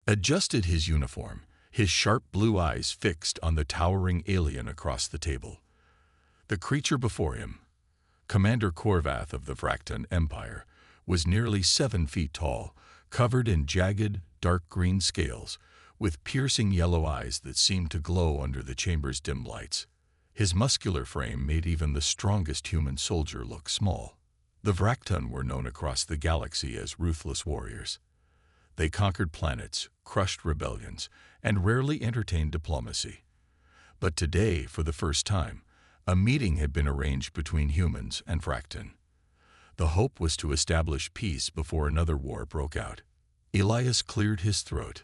adjusted his uniform, his sharp blue eyes fixed on the towering alien across the table. The creature before him, Commander Korvath of the Vraktan Empire, was nearly 7 feet tall, covered in jagged, dark green scales, with piercing yellow eyes that seemed to glow under the chamber's dim lights. His muscular frame made even the strongest human soldier look small. The Vraktan were known across the galaxy as ruthless warriors. They conquered planets, crushed rebellions, and rarely entertained diplomacy. But today, for the first time, a meeting had been arranged between humans and Vraktan. The hope was to establish peace before another war broke out. Elias cleared his throat.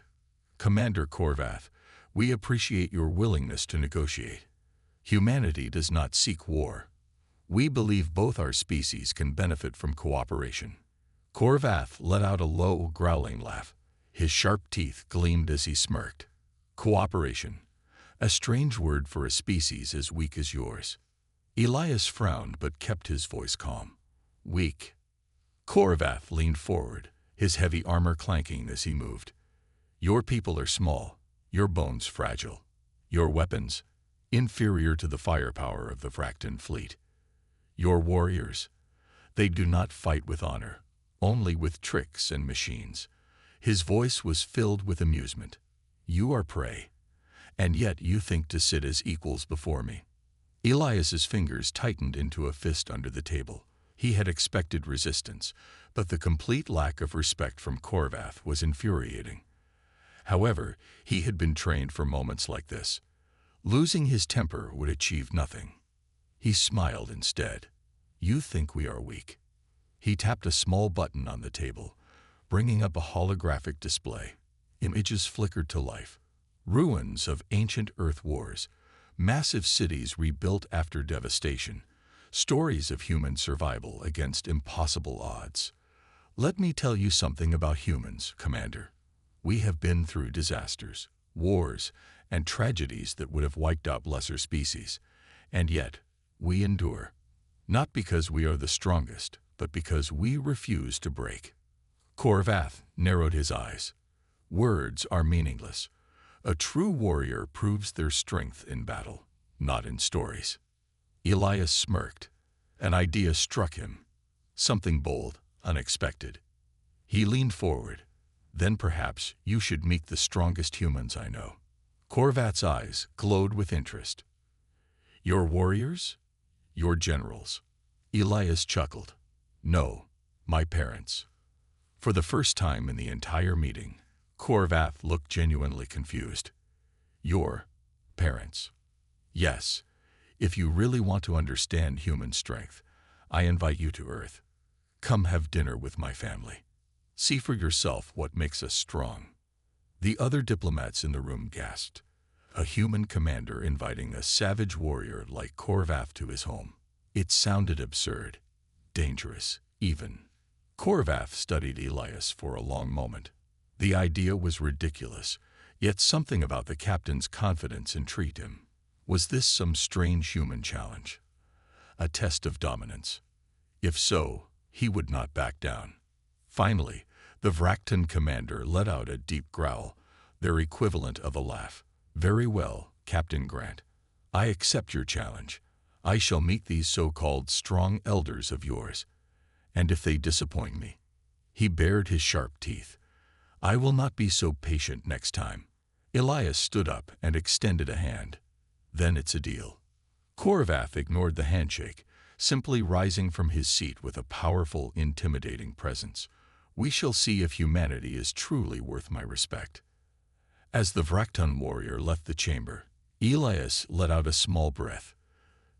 "Commander Korvath, we appreciate your willingness to negotiate. Humanity does not seek war. We believe both our species can benefit from cooperation." Korvath let out a low, growling laugh. His sharp teeth gleamed as he smirked. "Cooperation, a strange word for a species as weak as yours." Elias frowned but kept his voice calm. "Weak?" Korvath leaned forward, his heavy armor clanking as he moved. "Your people are small, your bones fragile, your weapons inferior to the firepower of the Vraktan fleet. Your warriors, they do not fight with honor, only with tricks and machines." His voice was filled with amusement. "You are prey, and yet you think to sit as equals before me." Elias's fingers tightened into a fist under the table. He had expected resistance, but the complete lack of respect from Korvath was infuriating. However, he had been trained for moments like this. Losing his temper would achieve nothing. He smiled instead. "You think we are weak." He tapped a small button on the table, bringing up a holographic display. Images flickered to life. Ruins of ancient Earth wars, massive cities rebuilt after devastation, stories of human survival against impossible odds. "Let me tell you something about humans, Commander. We have been through disasters, wars, and tragedies that would have wiped out lesser species. And yet, we endure. Not because we are the strongest, but because we refuse to break." Korvath narrowed his eyes. "Words are meaningless. A true warrior proves their strength in battle, not in stories." Elias smirked. An idea struck him. Something bold, unexpected. He leaned forward. "Then perhaps you should meet the strongest humans I know." Korvath's eyes glowed with interest. "Your warriors? Your generals?" Elias chuckled. "No, my parents." For the first time in the entire meeting, Korvath looked genuinely confused. "Your parents?" "Yes. If you really want to understand human strength, I invite you to Earth. Come have dinner with my family. See for yourself what makes us strong." The other diplomats in the room gasped. A human commander inviting a savage warrior like Korvath to his home. It sounded absurd, dangerous, even. Korvath studied Elias for a long moment. The idea was ridiculous, yet something about the captain's confidence intrigued him. Was this some strange human challenge? A test of dominance? If so, he would not back down. Finally, the Vraktan commander let out a deep growl, their equivalent of a laugh. "Very well, Captain Grant. I accept your challenge. I shall meet these so-called strong elders of yours. And if they disappoint me," he bared his sharp teeth, "I will not be so patient next time." Elias stood up and extended a hand. "Then it's a deal." Korvath ignored the handshake, simply rising from his seat with a powerful, intimidating presence. "We shall see if humanity is truly worth my respect." As the Vraktan warrior left the chamber, Elias let out a small breath.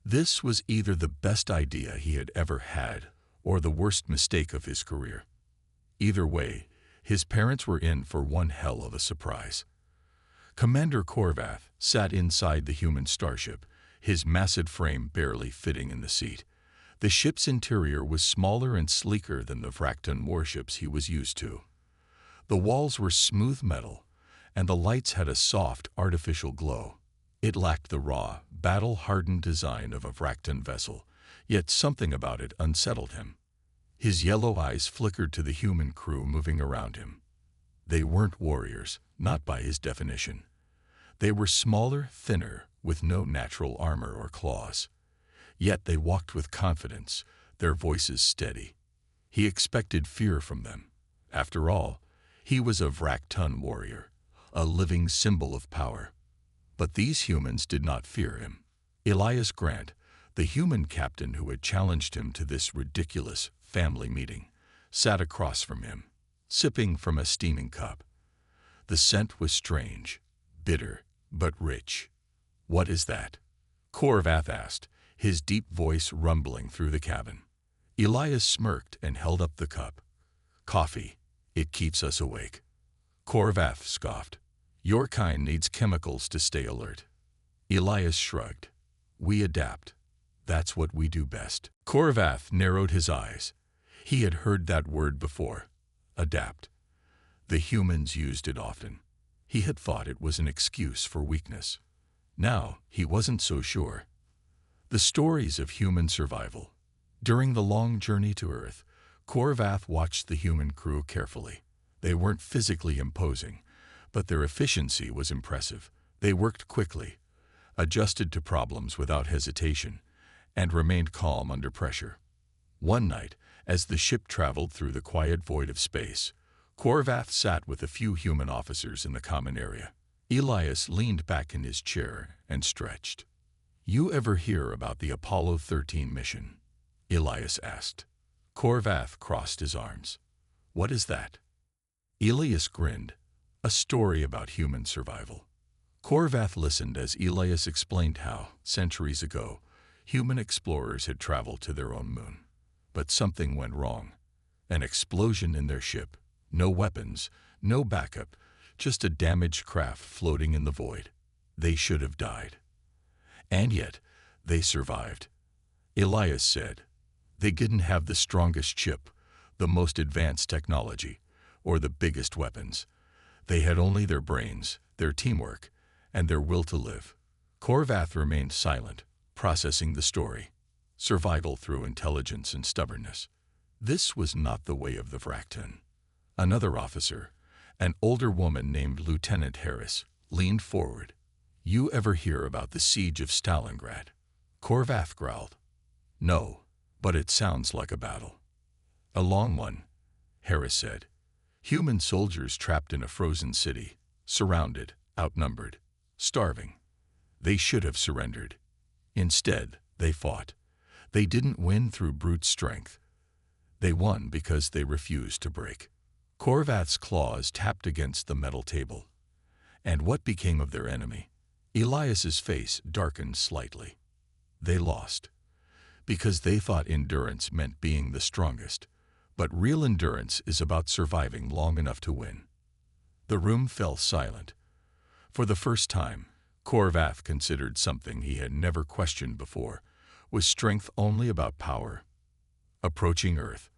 This was either the best idea he had ever had, or the worst mistake of his career. Either way, his parents were in for one hell of a surprise. Commander Korvath sat inside the human starship, his massive frame barely fitting in the seat. The ship's interior was smaller and sleeker than the Vraktan warships he was used to. The walls were smooth metal, and the lights had a soft, artificial glow. It lacked the raw, battle-hardened design of a Vraktan vessel, yet something about it unsettled him. His yellow eyes flickered to the human crew moving around him. They weren't warriors, not by his definition. They were smaller, thinner, with no natural armor or claws. Yet they walked with confidence, their voices steady. He expected fear from them. After all, he was a Vraktan warrior, a living symbol of power. But these humans did not fear him. Elias Grant, the human captain who had challenged him to this ridiculous family meeting, sat across from him, sipping from a steaming cup. The scent was strange, bitter, but rich. "What is that?" Corvath asked, his deep voice rumbling through the cabin. Elias smirked and held up the cup. "Coffee. It keeps us awake." Corvath scoffed. "Your kind needs chemicals to stay alert." Elias shrugged. "We adapt. That's what we do best." Corvath narrowed his eyes. He had heard that word before. Adapt. The humans used it often. He had thought it was an excuse for weakness. Now he wasn't so sure. The stories of human survival. During the long journey to Earth, Corvath watched the human crew carefully. They weren't physically imposing, but their efficiency was impressive. They worked quickly, adjusted to problems without hesitation, and remained calm under pressure. One night, as the ship traveled through the quiet void of space, Corvath sat with a few human officers in the common area. Elias leaned back in his chair and stretched. "You ever hear about the Apollo 13 mission?" Elias asked. Corvath crossed his arms. "What is that?" Elias grinned. "A story about human survival." Corvath listened as Elias explained how, centuries ago, human explorers had traveled to their own moon. But something went wrong. An explosion in their ship. No weapons, no backup, just a damaged craft floating in the void. They should have died. And yet, they survived. Elias said, "They didn't have the strongest ship, the most advanced technology, or the biggest weapons. They had only their brains, their teamwork, and their will to live." Corvath remained silent, processing the story. Survival through intelligence and stubbornness. This was not the way of the Vraktan. Another officer, an older woman named Lieutenant Harris, leaned forward. "You ever hear about the siege of Stalingrad?" Corvath growled. "No, but it sounds like a battle." "A long one," Harris said. "Human soldiers trapped in a frozen city, surrounded, outnumbered, starving. They should have surrendered. Instead, they fought. They didn't win through brute strength. They won because they refused to break." Corvath's claws tapped against the metal table. "And what became of their enemy?" Elias's face darkened slightly. "They lost. Because they thought endurance meant being the strongest. But real endurance is about surviving long enough to win." The room fell silent. For the first time, Corvath considered something he had never questioned before. Was strength only about power? Approaching Earth.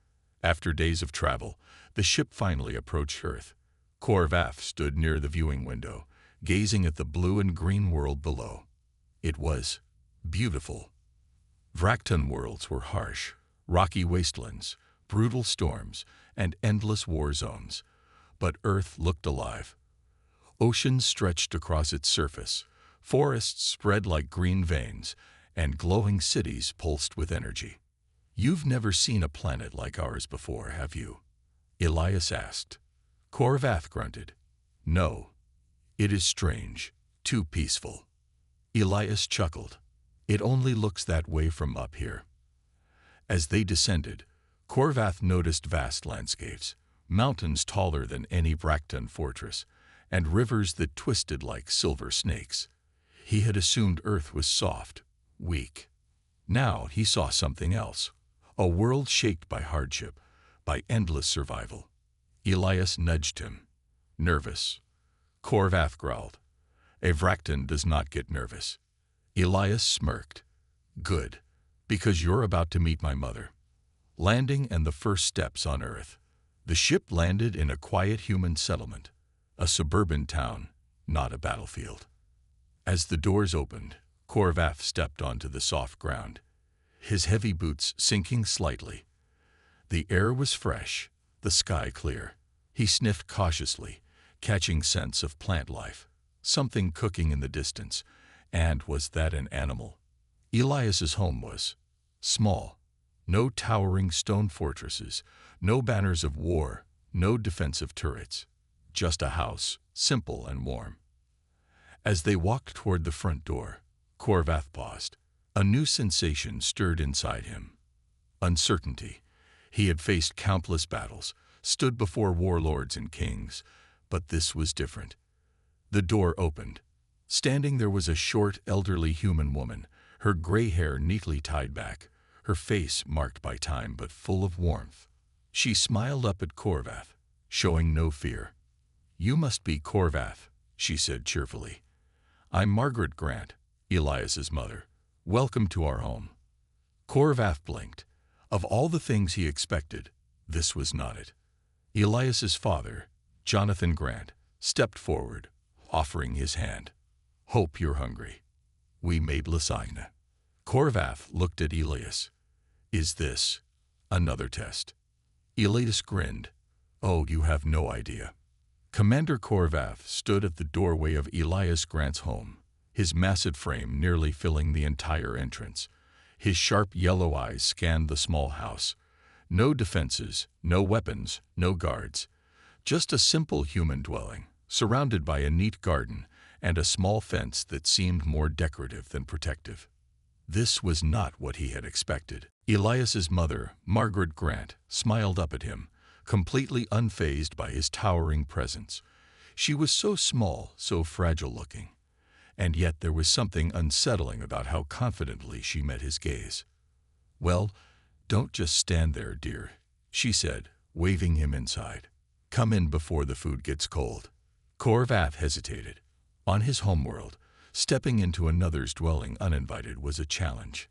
After days of travel, the ship finally approached Earth. Corvath stood near the viewing window, gazing at the blue and green world below. It was beautiful. Vraktan worlds were harsh, rocky wastelands, brutal storms, and endless war zones. But Earth looked alive. Oceans stretched across its surface, forests spread like green veins, and glowing cities pulsed with energy. "You've never seen a planet like ours before, have you?" Elias asked. Corvath grunted. "No. It is strange, too peaceful." Elias chuckled. "It only looks that way from up here." As they descended, Corvath noticed vast landscapes, mountains taller than any Vraktan fortress, and rivers that twisted like silver snakes. He had assumed Earth was soft, weak. Now he saw something else. A world shaped by hardship, by endless survival. Elias nudged him. "Nervous." Corvath growled. "A Vraktan does not get nervous." Elias smirked. "Good, because you're about to meet my mother." Landing and the first steps on Earth. The ship landed in a quiet human settlement, a suburban town, not a battlefield. As the doors opened, Corvath stepped onto the soft ground, his heavy boots sinking slightly. The air was fresh, the sky clear. He sniffed cautiously, catching scents of plant life, something cooking in the distance. And was that an animal? Elias's home was small. No towering stone fortresses, no banners of war, no defensive turrets. Just a house, simple and warm. As they walked toward the front door, Corvath paused. A new sensation stirred inside him. Uncertainty. He had faced countless battles, stood before warlords and kings, but this was different. The door opened. Standing there was a short, elderly human woman, her gray hair neatly tied back, her face marked by time but full of warmth. She smiled up at Corvath, showing no fear. "You must be Corvath," she said cheerfully. "I'm Margaret Grant, Elias's mother. Welcome to our home." Corvath blinked. Of all the things he expected, this was not it. Elias's father, Jonathan Grant, stepped forward, offering his hand. "Hope you're hungry. We made lasagna." Corvath looked at Elias. "Is this another test?" Elias grinned. "Oh, you have no idea." Commander Corvath stood at the doorway of Elias Grant's home, his massive frame nearly filling the entire entrance. His sharp yellow eyes scanned the small house. No defenses, no weapons, no guards. Just a simple human dwelling, surrounded by a neat garden and a small fence that seemed more decorative than protective. This was not what he had expected. Elias's mother, Margaret Grant, smiled up at him, completely unfazed by his towering presence. She was so small, so fragile-looking, and yet there was something unsettling about how confidently she met his gaze. "Well, don't just stand there, dear," she said, waving him inside. "Come in before the food gets cold." Corvath hesitated. On his homeworld, stepping into another's dwelling uninvited was a challenge,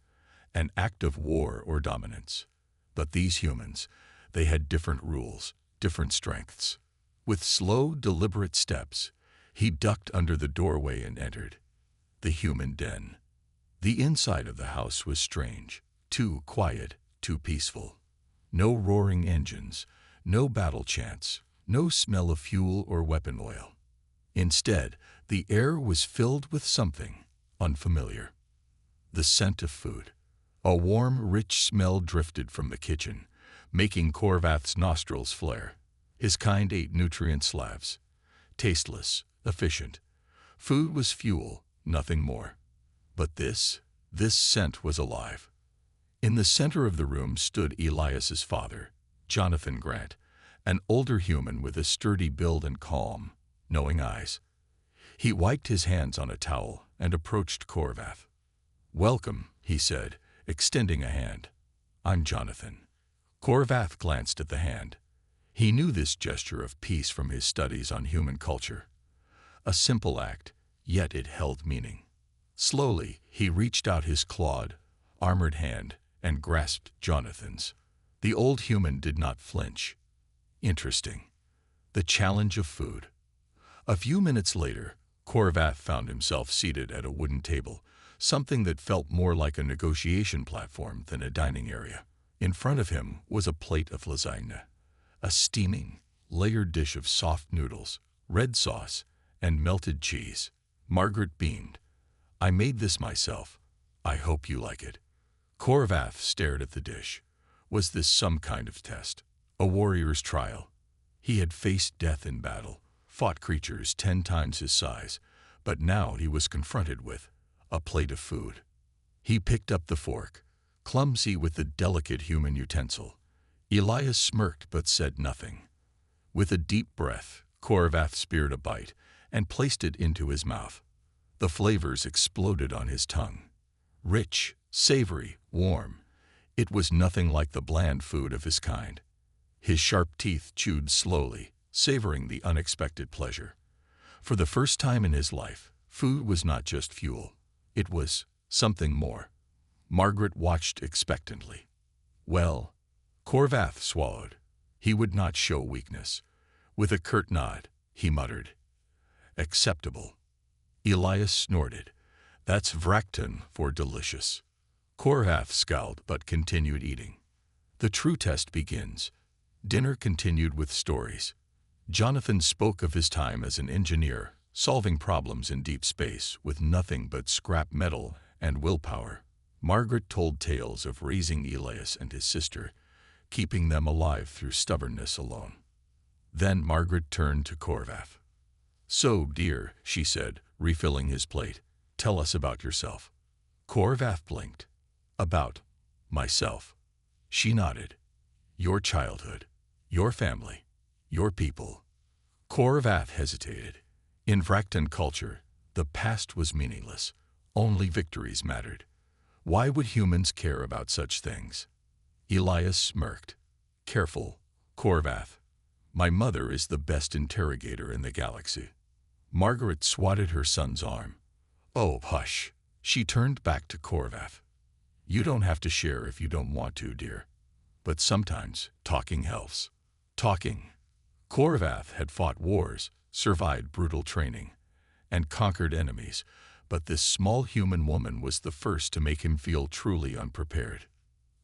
an act of war or dominance. But these humans, they had different rules, different strengths. With slow, deliberate steps, he ducked under the doorway and entered the human den. The inside of the house was strange, too quiet, too peaceful. No roaring engines, no battle chants, no smell of fuel or weapon oil. Instead, the air was filled with something unfamiliar. The scent of food. A warm, rich smell drifted from the kitchen, making Corvath's nostrils flare. His kind ate nutrient slabs. Tasteless, efficient. Food was fuel, nothing more. But this scent was alive. In the center of the room stood Elias's father, Jonathan Grant, an older human with a sturdy build and calm, knowing eyes. He wiped his hands on a towel and approached Corvath. "Welcome," he said, extending a hand. "I'm Jonathan." Corvath glanced at the hand. He knew this gesture of peace from his studies on human culture. A simple act, yet it held meaning. Slowly, he reached out his clawed, armored hand and grasped Jonathan's. The old human did not flinch. Interesting. The challenge of food. A few minutes later, Corvath found himself seated at a wooden table, something that felt more like a negotiation platform than a dining area. In front of him was a plate of lasagna, a steaming, layered dish of soft noodles, red sauce, and melted cheese. Margaret beamed. "I made this myself. I hope you like it." Corvath stared at the dish. Was this some kind of test? A warrior's trial? He had faced death in battle, fought creatures 10 times his size, but now he was confronted with a plate of food. He picked up the fork, clumsy with the delicate human utensil. Elias smirked but said nothing. With a deep breath, Corvath speared a bite and placed it into his mouth. The flavors exploded on his tongue. Rich, savory, warm. It was nothing like the bland food of his kind. His sharp teeth chewed slowly, savoring the unexpected pleasure. For the first time in his life, food was not just fuel. It was something more. Margaret watched expectantly. "Well," Corvath swallowed. He would not show weakness. With a curt nod, he muttered, "Acceptable." Elias snorted. "That's Vrakton for delicious." Corvath scowled but continued eating. The true test begins. Dinner continued with stories. Jonathan spoke of his time as an engineer, solving problems in deep space with nothing but scrap metal and willpower. Margaret told tales of raising Elias and his sister, keeping them alive through stubbornness alone. Then Margaret turned to Corvath. "So, dear," she said, refilling his plate, "tell us about yourself." Corvath blinked. "About myself." She nodded. "Your childhood, your family, your people." Corvath hesitated. In Vraktan culture, the past was meaningless. Only victories mattered. Why would humans care about such things? Elias smirked. "Careful, Corvath. My mother is the best interrogator in the galaxy." Margaret swatted her son's arm. "Oh, hush." She turned back to Corvath. "You don't have to share if you don't want to, dear. But sometimes talking helps." Talking. Corvath had fought wars, survived brutal training, and conquered enemies, but this small human woman was the first to make him feel truly unprepared.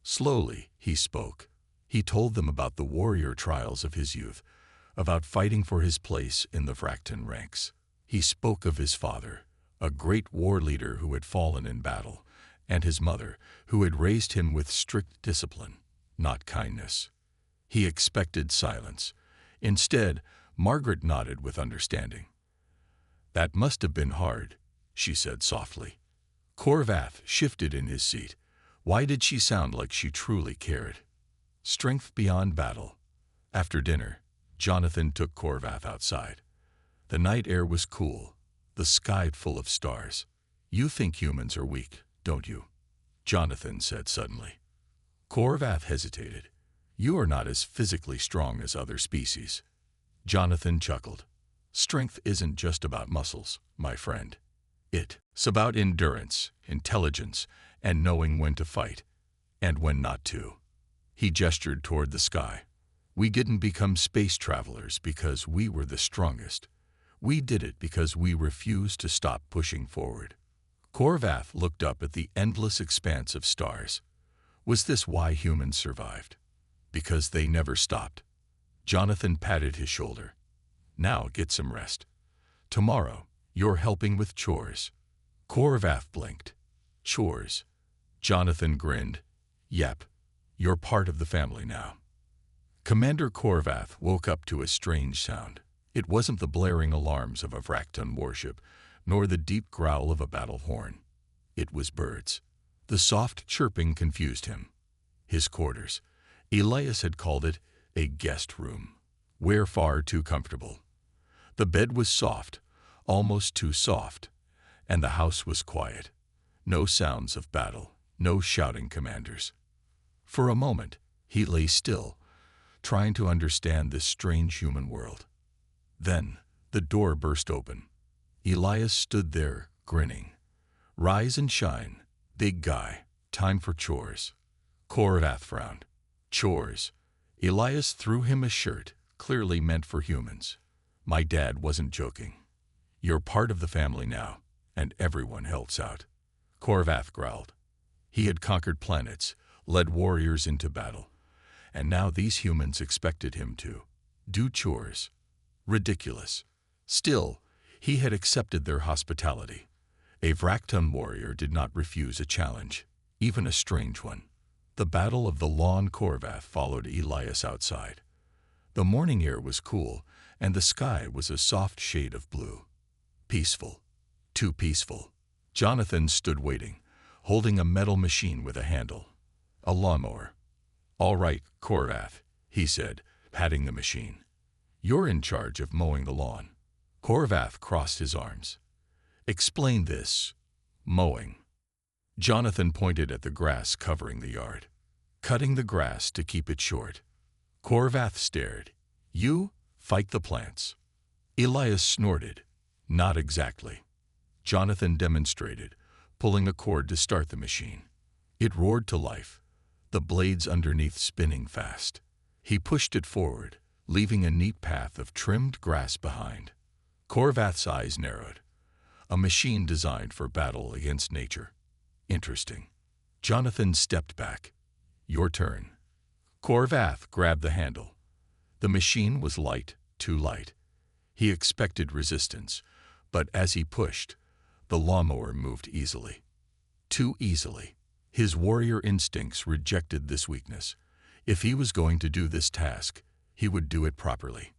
Slowly, he spoke. He told them about the warrior trials of his youth, about fighting for his place in the Vraktan ranks. He spoke of his father, a great war leader who had fallen in battle, and his mother, who had raised him with strict discipline, not kindness. He expected silence. Instead, Margaret nodded with understanding. "That must have been hard," she said softly. Corvath shifted in his seat. Why did she sound like she truly cared? Strength beyond battle. After dinner, Jonathan took Corvath outside. The night air was cool, the sky full of stars. "You think humans are weak, don't you?" Jonathan said suddenly. Corvath hesitated. "You are not as physically strong as other species." Jonathan chuckled. "Strength isn't just about muscles, my friend. It's about endurance, intelligence, and knowing when to fight, and when not to." He gestured toward the sky. "We didn't become space travelers because we were the strongest. We did it because we refused to stop pushing forward." Corvath looked up at the endless expanse of stars. Was this why humans survived? Because they never stopped. Jonathan patted his shoulder. "Now get some rest. Tomorrow, you're helping with chores." Corvath blinked. "Chores?" Jonathan grinned. "Yep, you're part of the family now." Commander Corvath woke up to a strange sound. It wasn't the blaring alarms of a Vraktan warship, nor the deep growl of a battle horn. It was birds. The soft chirping confused him. His quarters. Elias had called it a guest room. Where far too comfortable. The bed was soft, almost too soft, and the house was quiet. No sounds of battle, no shouting commanders. For a moment, he lay still, trying to understand this strange human world. Then, the door burst open. Elias stood there, grinning. "Rise and shine, big guy. Time for chores." Corvath frowned. "Chores?" Elias threw him a shirt, clearly meant for humans. "My dad wasn't joking. You're part of the family now, and everyone helps out." Corvath growled. He had conquered planets, led warriors into battle, and now these humans expected him to do chores. Ridiculous. Still, he had accepted their hospitality. A Vraktan warrior did not refuse a challenge, even a strange one. The Battle of the Lawn Corvath followed Elias outside. The morning air was cool, and the sky was a soft shade of blue. Peaceful. Too peaceful. Jonathan stood waiting, holding a metal machine with a handle. A lawnmower. "All right, Corvath," he said, patting the machine. "You're in charge of mowing the lawn." Corvath crossed his arms. "Explain this. Mowing." Jonathan pointed at the grass covering the yard. "Cutting the grass to keep it short." Corvath stared. "You fight the plants." Elias snorted. "Not exactly." Jonathan demonstrated, pulling a cord to start the machine. It roared to life, the blades underneath spinning fast. He pushed it forward, leaving a neat path of trimmed grass behind. Corvath's eyes narrowed. A machine designed for battle against nature. Interesting. Jonathan stepped back. "Your turn." Corvath grabbed the handle. The machine was light, too light. He expected resistance, but as he pushed, the lawnmower moved easily. Too easily. His warrior instincts rejected this weakness. If he was going to do this task, he would do it properly.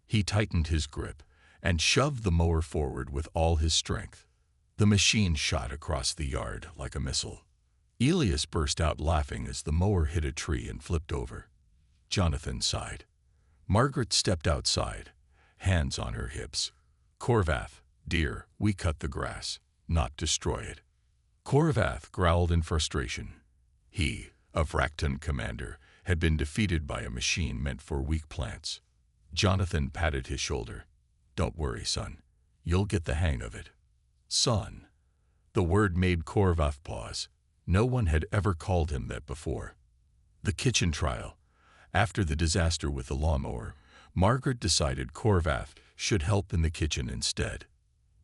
He tightened his grip and shoved the mower forward with all his strength. The machine shot across the yard like a missile. Elias burst out laughing as the mower hit a tree and flipped over. Jonathan sighed. Margaret stepped outside, hands on her hips. Corvath, dear, we cut the grass, not destroy it. Corvath growled in frustration. He, a Vraktan commander, had been defeated by a machine meant for weak plants. Jonathan patted his shoulder. Don't worry, son. You'll get the hang of it. Son. The word made Corvath pause. No one had ever called him that before. The kitchen trial. After the disaster with the lawnmower, Margaret decided Corvath should help in the kitchen instead.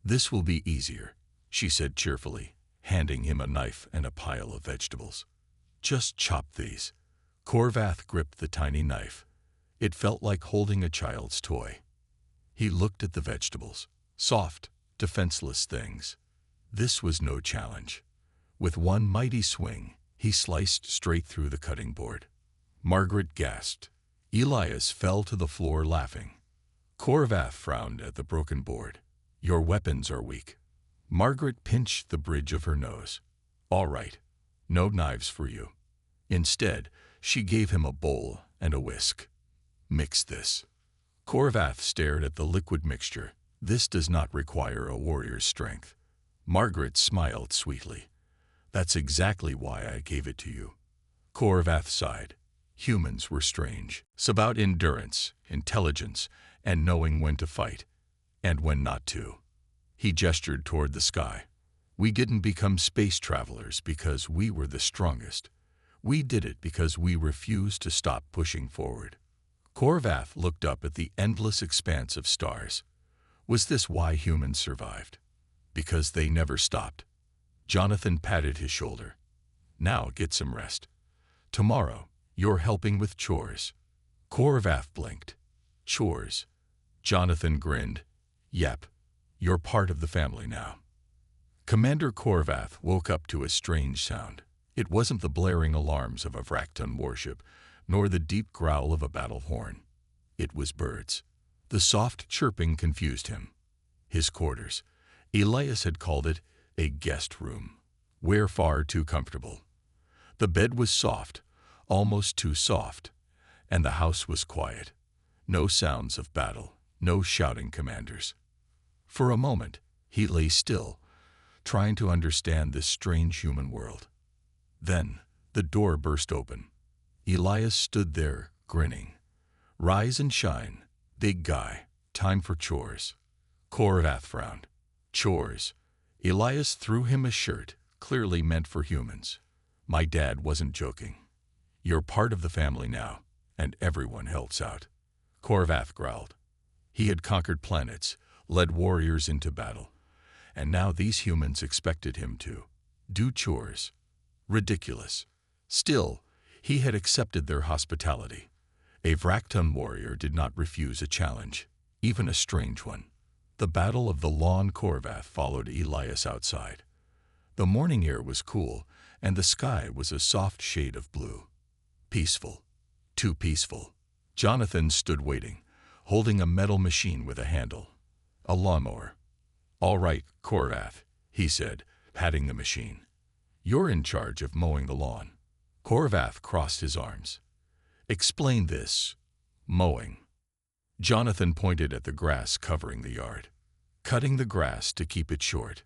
This will be easier, she said cheerfully, handing him a knife and a pile of vegetables. Just chop these. Corvath gripped the tiny knife. It felt like holding a child's toy. He looked at the vegetables. Soft, defenseless things. This was no challenge. With one mighty swing, he sliced straight through the cutting board. Margaret gasped. Elias fell to the floor laughing. Corvath frowned at the broken board. Your weapons are weak. Margaret pinched the bridge of her nose. All right, no knives for you. Instead, she gave him a bowl and a whisk. Mix this. Corvath stared at the liquid mixture. This does not require a warrior's strength. Margaret smiled sweetly. That's exactly why I gave it to you. Corvath sighed. Humans were strange. It's about endurance, intelligence, and knowing when to fight, and when not to. He gestured toward the sky. We didn't become space travelers because we were the strongest. We did it because we refused to stop pushing forward. Corvath looked up at the endless expanse of stars. Was this why humans survived? Because they never stopped. Jonathan patted his shoulder. Now get some rest. Tomorrow, you're helping with chores. Corvath blinked. Chores. Jonathan grinned. Yep, you're part of the family now. Commander Corvath woke up to a strange sound. It wasn't the blaring alarms of a Vraktan warship, nor the deep growl of a battle horn. It was birds. The soft chirping confused him. His quarters. Elias had called it a guest room. We're far too comfortable. The bed was soft, almost too soft, and the house was quiet. No sounds of battle, no shouting commanders. For a moment, he lay still, trying to understand this strange human world. Then, the door burst open. Elias stood there, grinning. Rise and shine, big guy, time for chores. Corvath frowned. Chores. Elias threw him a shirt, clearly meant for humans. My dad wasn't joking. You're part of the family now, and everyone helps out. Corvath growled. He had conquered planets, led warriors into battle, and now these humans expected him to do chores. Ridiculous. Still, he had accepted their hospitality. A Vraktan warrior did not refuse a challenge, even a strange one. The battle of the lawn Corvath followed Elias outside. The morning air was cool, and the sky was a soft shade of blue. Peaceful. Too peaceful. Jonathan stood waiting, holding a metal machine with a handle. A lawnmower. All right, Corvath, he said, patting the machine. You're in charge of mowing the lawn. Corvath crossed his arms. Explain this. Mowing. Jonathan pointed at the grass covering the yard. Cutting the grass to keep it short.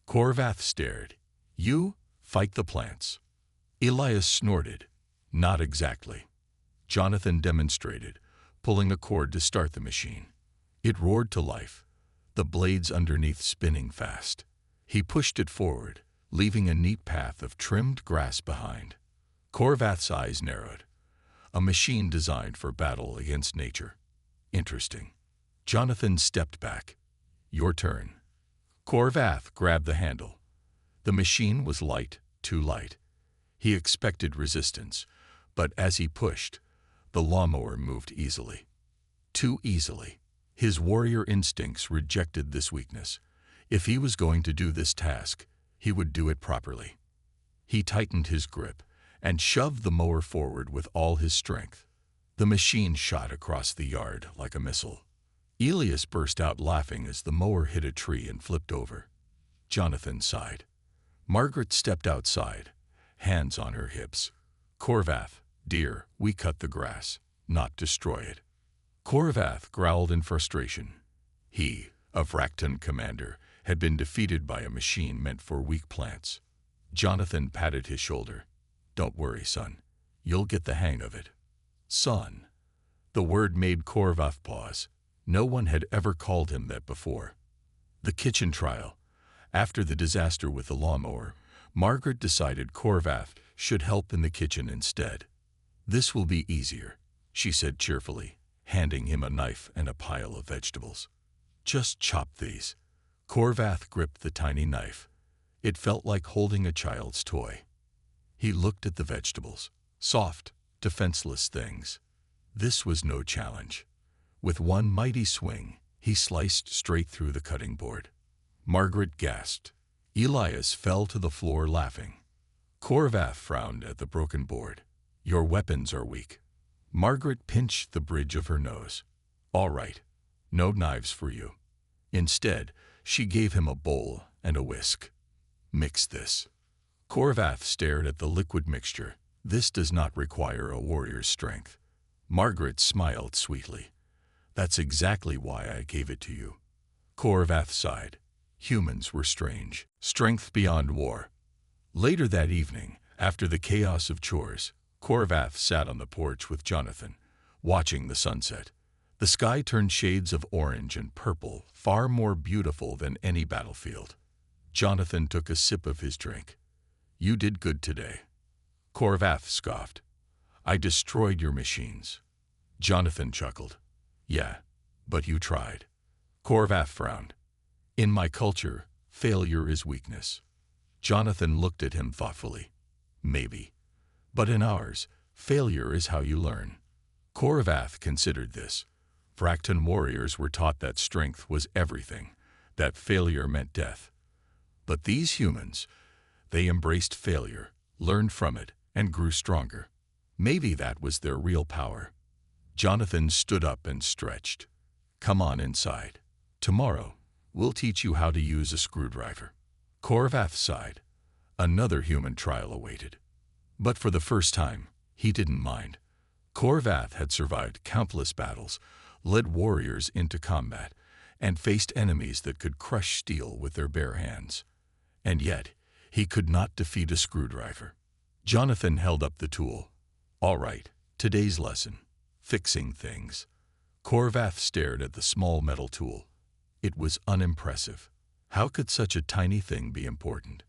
Corvath stared. You fight the plants. Elias snorted. Not exactly. Jonathan demonstrated, pulling a cord to start the machine. It roared to life, the blades underneath spinning fast. He pushed it forward, leaving a neat path of trimmed grass behind. Corvath's eyes narrowed. A machine designed for battle against nature. Interesting. Jonathan stepped back. Your turn. Corvath grabbed the handle. The machine was light, too light. He expected resistance, but as he pushed, the lawnmower moved easily. too easily. His warrior instincts rejected this weakness. If he was going to do this task, he would do it properly. He tightened his grip and shoved the mower forward with all his strength. The machine shot across the yard like a missile. Elias burst out laughing as the mower hit a tree and flipped over. Jonathan sighed. Margaret stepped outside, hands on her hips. Corvath, dear, we cut the grass, not destroy it. Corvath growled in frustration. He, a Vraktan commander, had been defeated by a machine meant for weak plants. Jonathan patted his shoulder. Don't worry, son. You'll get the hang of it. Son. The word made Corvath pause. No one had ever called him that before. The kitchen trial. After the disaster with the lawnmower, Margaret decided Corvath should help in the kitchen instead. This will be easier, she said cheerfully, handing him a knife and a pile of vegetables. Just chop these. Corvath gripped the tiny knife. It felt like holding a child's toy. He looked at the vegetables, soft, defenseless things. This was no challenge. With one mighty swing, he sliced straight through the cutting board. Margaret gasped. Elias fell to the floor laughing. Corvath frowned at the broken board. Your weapons are weak. Margaret pinched the bridge of her nose. All right, no knives for you. Instead, she gave him a bowl and a whisk. Mix this. Corvath stared at the liquid mixture. This does not require a warrior's strength. Margaret smiled sweetly. That's exactly why I gave it to you. Corvath sighed. Humans were strange. Strength beyond war. Later that evening, after the chaos of chores, Corvath sat on the porch with Jonathan, watching the sunset. The sky turned shades of orange and purple, far more beautiful than any battlefield. Jonathan took a sip of his drink. You did good today. Corvath scoffed. I destroyed your machines. Jonathan chuckled. Yeah, but you tried. Corvath frowned. In my culture, failure is weakness. Jonathan looked at him thoughtfully. Maybe. But in ours, failure is how you learn. Corvath considered this. Vraktan warriors were taught that strength was everything, that failure meant death. But these humans, they embraced failure, learned from it, and grew stronger. Maybe that was their real power. Jonathan stood up and stretched. Come on inside. Tomorrow, we'll teach you how to use a screwdriver. Corvath sighed. Another human trial awaited. But for the first time, he didn't mind. Corvath had survived countless battles, led warriors into combat, and faced enemies that could crush steel with their bare hands. And yet, he could not defeat a screwdriver. Jonathan held up the tool. All right, today's lesson. Fixing things. Corvath stared at the small metal tool. It was unimpressive. How could such a tiny thing be important?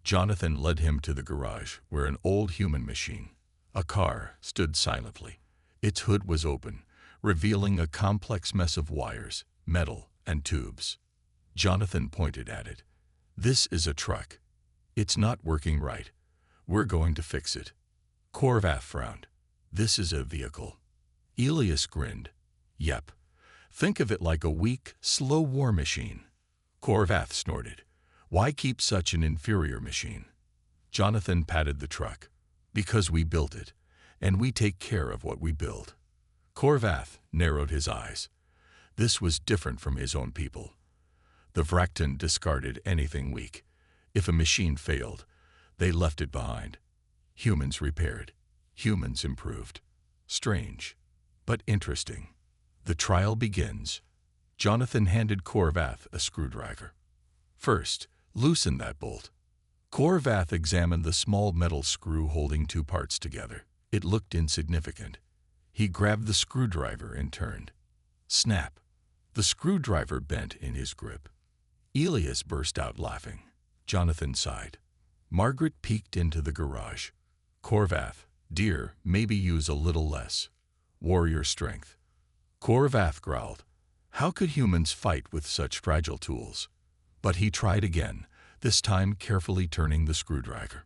Jonathan led him to the garage where an old human machine, a car, stood silently. Its hood was open, revealing a complex mess of wires, metal, and tubes. Jonathan pointed at it. This is a truck. It's not working right. We're going to fix it. Corvath frowned. This is a vehicle. Elias grinned. Yep. Think of it like a weak, slow war machine. Corvath snorted. Why keep such an inferior machine? Jonathan patted the truck. Because we built it, and we take care of what we build. Corvath narrowed his eyes. This was different from his own people. The Vraktan discarded anything weak. If a machine failed, they left it behind. Humans repaired. Humans improved. Strange, but interesting. The trial begins. Jonathan handed Corvath a screwdriver. First, loosen that bolt. Corvath examined the small metal screw holding two parts together. It looked insignificant. He grabbed the screwdriver and turned. Snap! The screwdriver bent in his grip. Elias burst out laughing. Jonathan sighed. Margaret peeked into the garage. Corvath, dear, maybe use a little less. Warrior strength. Corvath growled. How could humans fight with such fragile tools? But he tried again, this time carefully turning the screwdriver.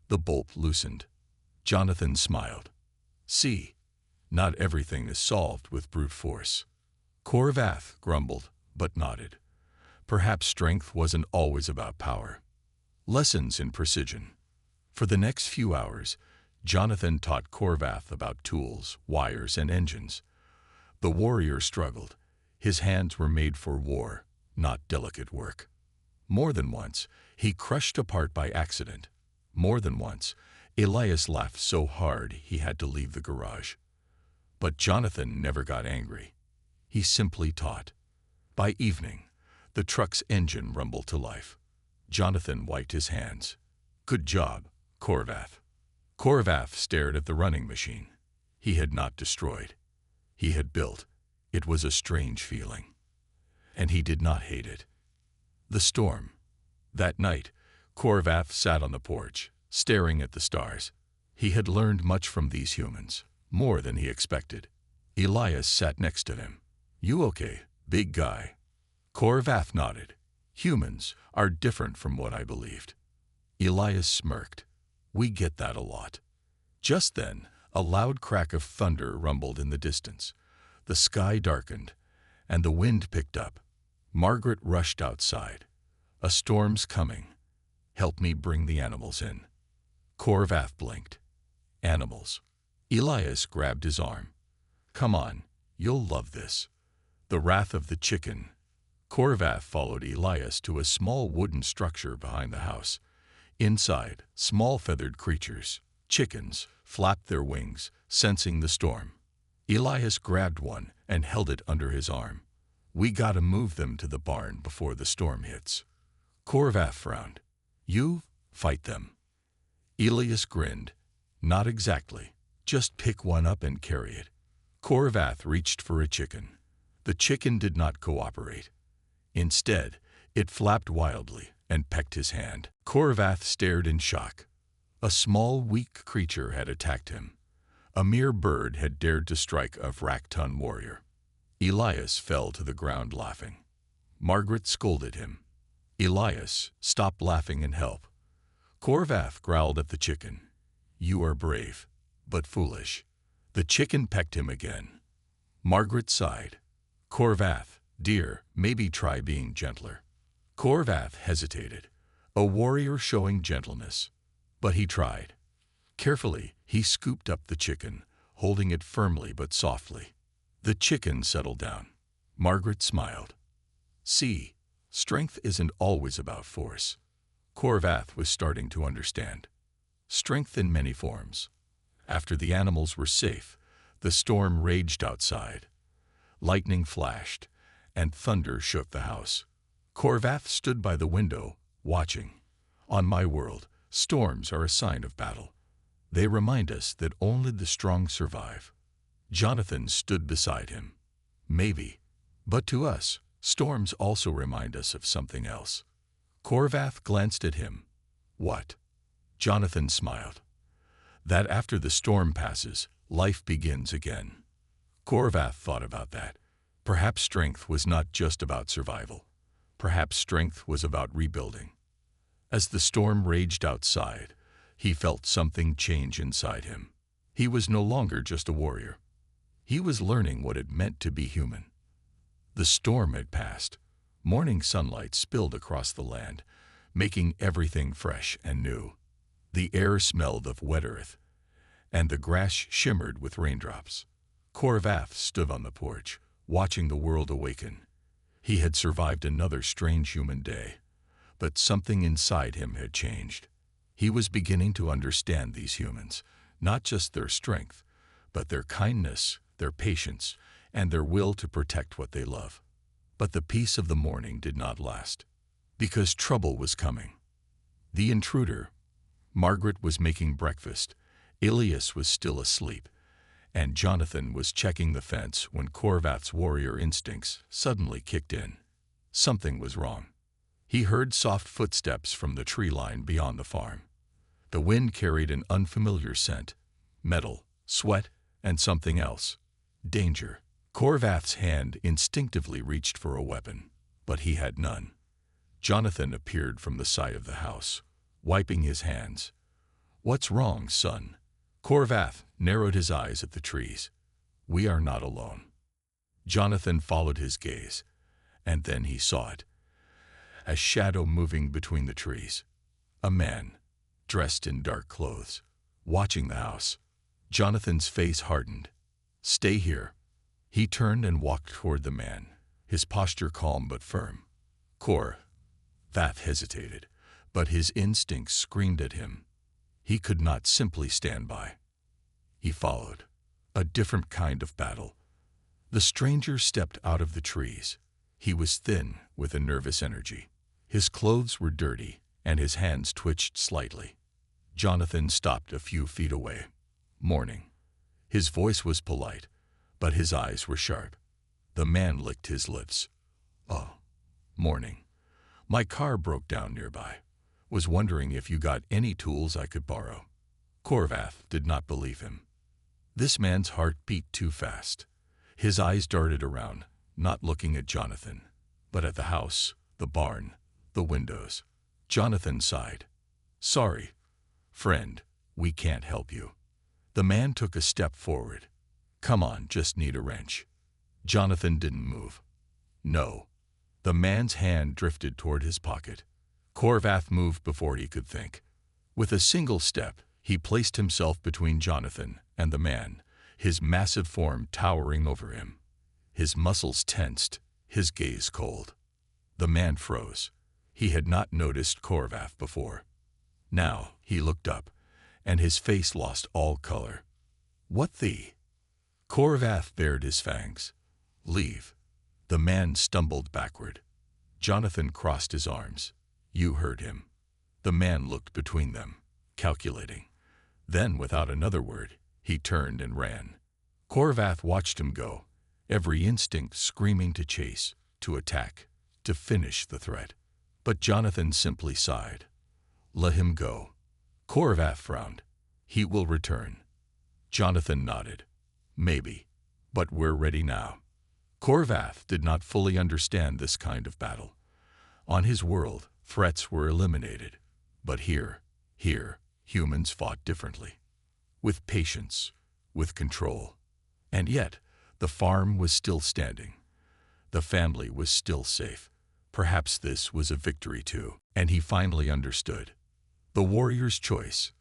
The bolt loosened. Jonathan smiled. See, not everything is solved with brute force. Corvath grumbled, but nodded. Perhaps strength wasn't always about power. Lessons in precision. For the next few hours, Jonathan taught Corvath about tools, wires, and engines. The warrior struggled. His hands were made for war, not delicate work. More than once, he crushed a part by accident. More than once, Elias laughed so hard he had to leave the garage. But Jonathan never got angry. He simply taught. By evening, the truck's engine rumbled to life. Jonathan wiped his hands. "Good job, Corvath." Corvath stared at the running machine. He had not destroyed. He had built. It was a strange feeling. And he did not hate it. The storm. That night, Corvath sat on the porch, staring at the stars. He had learned much from these humans, more than he expected. Elias sat next to him. "You okay, big guy?" Corvath nodded. "Humans are different from what I believed." Elias smirked. "We get that a lot." Just then, a loud crack of thunder rumbled in the distance. The sky darkened, and the wind picked up. Margaret rushed outside. "A storm's coming. Help me bring the animals in." Corvath blinked. "Animals." Elias grabbed his arm. "Come on, you'll love this." The wrath of the chicken. Corvath followed Elias to a small wooden structure behind the house. Inside, small feathered creatures, chickens, flapped their wings, sensing the storm. Elias grabbed one and held it under his arm. "We gotta move them to the barn before the storm hits." Corvath frowned. "You fight them." Elias grinned. "Not exactly. Just pick one up and carry it." Corvath reached for a chicken. The chicken did not cooperate. Instead, it flapped wildly and pecked his hand. Corvath stared in shock. A small, weak creature had attacked him. A mere bird had dared to strike a Vrakton warrior. Elias fell to the ground laughing. Margaret scolded him. "Elias, stop laughing and help." Corvath growled at the chicken. "You are brave, but foolish." The chicken pecked him again. Margaret sighed. "Corvath, dear, maybe try being gentler." Corvath hesitated, a warrior showing gentleness. But he tried. Carefully, he scooped up the chicken, holding it firmly but softly. The chicken settled down. Margaret smiled. "See, strength isn't always about force." Corvath was starting to understand. Strength in many forms. After the animals were safe, the storm raged outside. Lightning flashed, and thunder shook the house. Corvath stood by the window, watching. On my world, storms are a sign of battle. They remind us that only the strong survive. Jonathan stood beside him. Maybe. But to us, storms also remind us of something else. Corvath glanced at him. "What?" Jonathan smiled. "That after the storm passes, life begins again." Corvath thought about that. Perhaps strength was not just about survival. Perhaps strength was about rebuilding. As the storm raged outside, he felt something change inside him. He was no longer just a warrior. He was learning what it meant to be human. The storm had passed. Morning sunlight spilled across the land, making everything fresh and new. The air smelled of wet earth, and the grass shimmered with raindrops. Corvath stood on the porch, watching the world awaken. He had survived another strange human day, but something inside him had changed. He was beginning to understand these humans, not just their strength, but their kindness, their patience, and their will to protect what they love. But the peace of the morning did not last, because trouble was coming. The intruder. Margaret was making breakfast. Elias was still asleep, and Jonathan was checking the fence when Corvath's warrior instincts suddenly kicked in. Something was wrong. He heard soft footsteps from the tree line beyond the farm. The wind carried an unfamiliar scent, metal, sweat, and something else. Danger. Corvath's hand instinctively reached for a weapon, but he had none. Jonathan appeared from the side of the house, wiping his hands. "What's wrong, son?" Corvath narrowed his eyes at the trees. "We are not alone." Jonathan followed his gaze, and then he saw it. A shadow moving between the trees. A man, dressed in dark clothes, watching the house. Jonathan's face hardened. "Stay here." He turned and walked toward the man, his posture calm but firm. Vath hesitated, but his instincts screamed at him. He could not simply stand by. He followed. A different kind of battle. The stranger stepped out of the trees. He was thin, with a nervous energy. His clothes were dirty, and his hands twitched slightly. Jonathan stopped a few feet away. "Morning." His voice was polite, but his eyes were sharp. The man licked his lips. "Oh, morning. My car broke down nearby. Was wondering if you got any tools I could borrow." Vath did not believe him. This man's heart beat too fast. His eyes darted around, not looking at Jonathan, but at the house, the barn, the windows. Jonathan sighed. "Sorry, friend, we can't help you." The man took a step forward. "Come on, just need a wrench." Jonathan didn't move. "No." The man's hand drifted toward his pocket. Vath moved before he could think. With a single step, he placed himself between Jonathan and the man, his massive form towering over him. His muscles tensed, his gaze cold. The man froze. He had not noticed Vath before. Now he looked up, and his face lost all color. "What the?" Vath bared his fangs. "Leave." The man stumbled backward. Jonathan crossed his arms. "You heard him." The man looked between them, calculating. Then, without another word, he turned and ran. Vath watched him go, every instinct screaming to chase, to attack, to finish the threat. But Jonathan simply sighed. "Let him go." Vath frowned. "He will return." Jonathan nodded. "Maybe, but we're ready now." Vath did not fully understand this kind of battle. On his world, threats were eliminated. But here, humans fought differently. With patience, with control. And yet, the farm was still standing. The family was still safe. Perhaps this was a victory too, and he finally understood. The warrior's choice.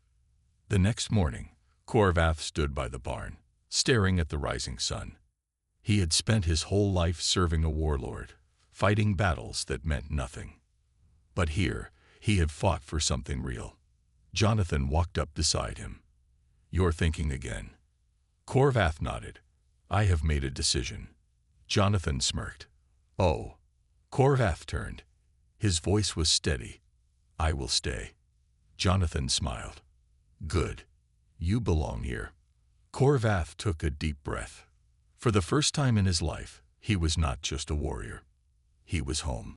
The next morning, Vath stood by the barn, staring at the rising sun. He had spent his whole life serving a warlord, fighting battles that meant nothing. But here, he had fought for something real. Jonathan walked up beside him. "You're thinking again." Vath nodded. "I have made a decision." Jonathan smirked. "Oh." Vath turned. His voice was steady. "I will stay." Jonathan smiled. "Good. You belong here." Vath took a deep breath. For the first time in his life, he was not just a warrior. He was home.